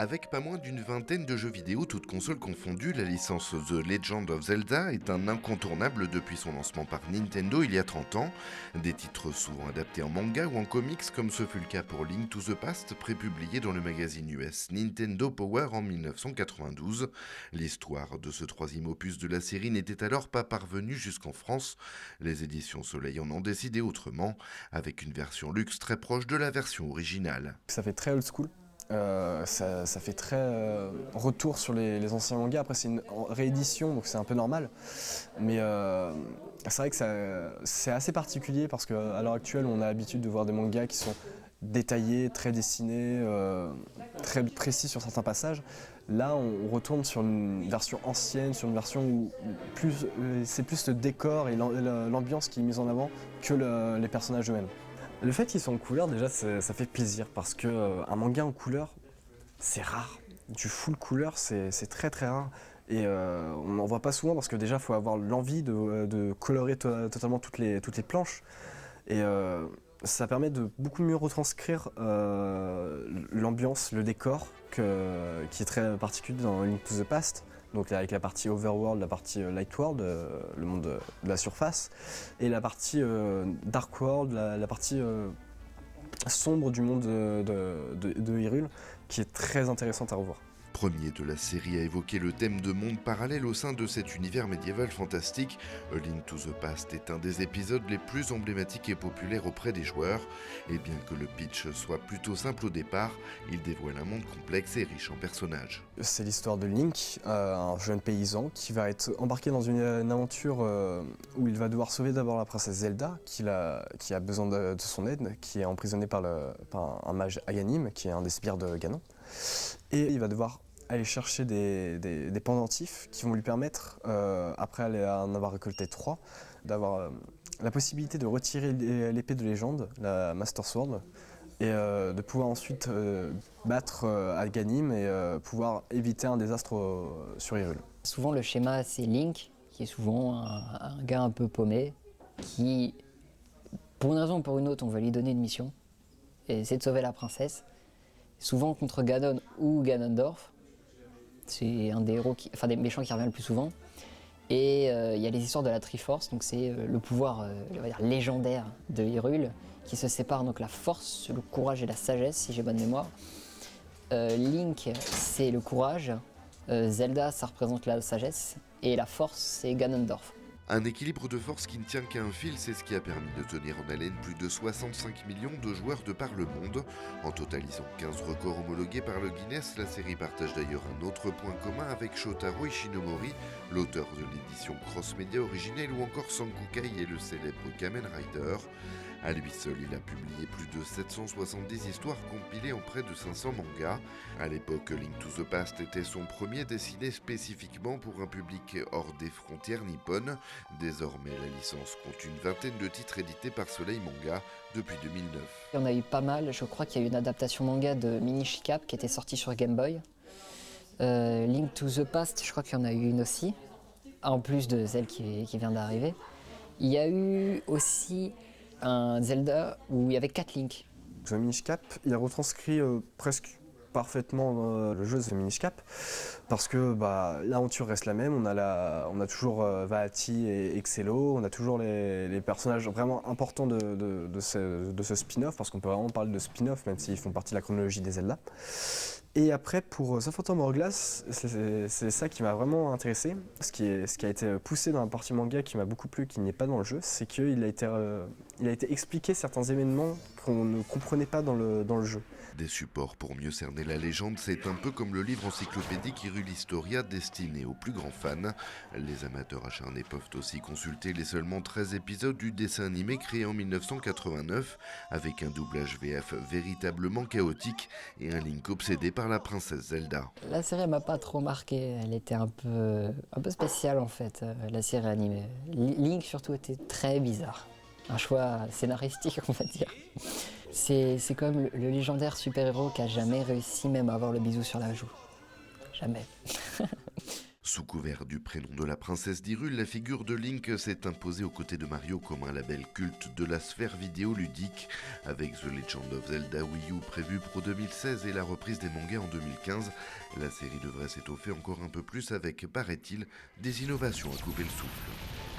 Avec pas moins d'une vingtaine de jeux vidéo, toutes consoles confondues, la licence The Legend of Zelda est un incontournable depuis son lancement par Nintendo il y a 30 ans. Des titres souvent adaptés en manga ou en comics, comme ce fut le cas pour Link to the Past, prépublié dans le magazine US Nintendo Power en 1992. L'histoire de ce troisième opus de la série n'était alors pas parvenue jusqu'en France. Les éditions Soleil en ont décidé autrement, avec une version luxe très proche de la version originale. Ça fait très old school. Ça fait très retour sur les anciens mangas. Après, c'est une réédition, donc c'est un peu normal. Mais c'est vrai que c'est assez particulier parce qu'à l'heure actuelle, on a l'habitude de voir des mangas qui sont détaillés, très dessinés, très précis sur certains passages. Là, on retourne sur une version ancienne, sur une version où c'est plus le décor et l'ambiance qui est mise en avant que les personnages eux-mêmes. Le fait qu'ils soient en couleur, déjà, ça fait plaisir parce qu'un manga en couleur, c'est rare. Du full couleur, c'est très très rare. Et on n'en voit pas souvent parce que déjà, il faut avoir l'envie de colorer totalement toutes les planches. Et ça permet de beaucoup mieux retranscrire l'ambiance, le décor qui est très particulier dans Link to the Past. Donc avec la partie Overworld, la partie Light World, le monde de la surface, et la partie Dark World, la partie sombre du monde de Hyrule, qui est très intéressante à revoir. Premier de la série à évoquer le thème de monde parallèle au sein de cet univers médiéval fantastique, A Link to the Past est un des épisodes les plus emblématiques et populaires auprès des joueurs. Et bien que le pitch soit plutôt simple au départ, il dévoile un monde complexe et riche en personnages. C'est l'histoire de Link, un jeune paysan qui va être embarqué dans une aventure où il va devoir sauver d'abord la princesse Zelda, qui a besoin de son aide, qui est emprisonnée par un mage Aganim, qui est un des sbires de Ganon. Et il va devoir aller chercher des pendentifs qui vont lui permettre, après en avoir récolté 3, d'avoir la possibilité de retirer l'épée de légende, la Master Sword, et de pouvoir ensuite battre Aganim et pouvoir éviter un désastre sur Hyrule. Souvent le schéma c'est Link, qui est souvent un gars un peu paumé, qui, pour une raison ou pour une autre, on va lui donner une mission, et c'est de sauver la princesse. Souvent contre Ganon ou Ganondorf, c'est un des des méchants qui revient le plus souvent. Et il y a les histoires de la Triforce, donc c'est le pouvoir on va dire, légendaire de Hyrule, qui se sépare, donc la force, le courage et la sagesse, si j'ai bonne mémoire. Link, c'est le courage, Zelda, ça représente la sagesse, et la force, c'est Ganondorf. Un équilibre de force qui ne tient qu'à un fil, c'est ce qui a permis de tenir en haleine plus de 65 millions de joueurs de par le monde. En totalisant 15 records homologués par le Guinness, la série partage d'ailleurs un autre point commun avec Shotaro Ishinomori, l'auteur de l'édition cross-média originelle, ou encore Sankukai et le célèbre Kamen Rider. À lui seul, il a publié plus de 770 histoires compilées en près de 500 mangas. À l'époque, Link to the Past était son premier dessiné spécifiquement pour un public hors des frontières nippones. Désormais, la licence compte une vingtaine de titres édités par Soleil Manga depuis 2009. Il y en a eu pas mal, je crois qu'il y a eu une adaptation manga de Minish Cap qui était sortie sur Game Boy. Link to the Past, je crois qu'il y en a eu une aussi, en plus de celle qui vient d'arriver. Il y a eu aussi un Zelda où il y avait 4 Link. The Minish Cap, il a retranscrit presque parfaitement le jeu de The Minish Cap parce que l'aventure reste la même, on a toujours Vaati et Excello, on a toujours les personnages vraiment importants de ce spin-off, parce qu'on peut vraiment parler de spin-off même s'ils font partie de la chronologie des Zelda. Et après, pour The Phantom Hourglass, c'est ça qui m'a vraiment intéressé. Ce qui a été poussé dans la partie manga qui m'a beaucoup plu, qui n'est pas dans le jeu, c'est qu'il a été expliqué certains événements qu'on ne comprenait pas dans le jeu. Des supports pour mieux cerner la légende, c'est un peu comme le livre encyclopédique Hyrule Historia destiné aux plus grands fans. Les amateurs acharnés peuvent aussi consulter les seulement 13 épisodes du dessin animé créé en 1989, avec un doublage VF véritablement chaotique et un Link obsédé par la princesse Zelda. La série m'a pas trop marqué, elle était un peu spéciale en fait, la série animée. Link surtout était très bizarre, un choix scénaristique on va dire. C'est comme le légendaire super-héros qui a jamais réussi même à avoir le bisou sur la joue. Jamais. Sous couvert du prénom de la princesse d'Hyrule, la figure de Link s'est imposée aux côtés de Mario comme un label culte de la sphère vidéoludique, avec The Legend of Zelda Wii U prévu pour 2016 et la reprise des mangas en 2015. La série devrait s'étoffer encore un peu plus avec, paraît-il, des innovations à couper le souffle.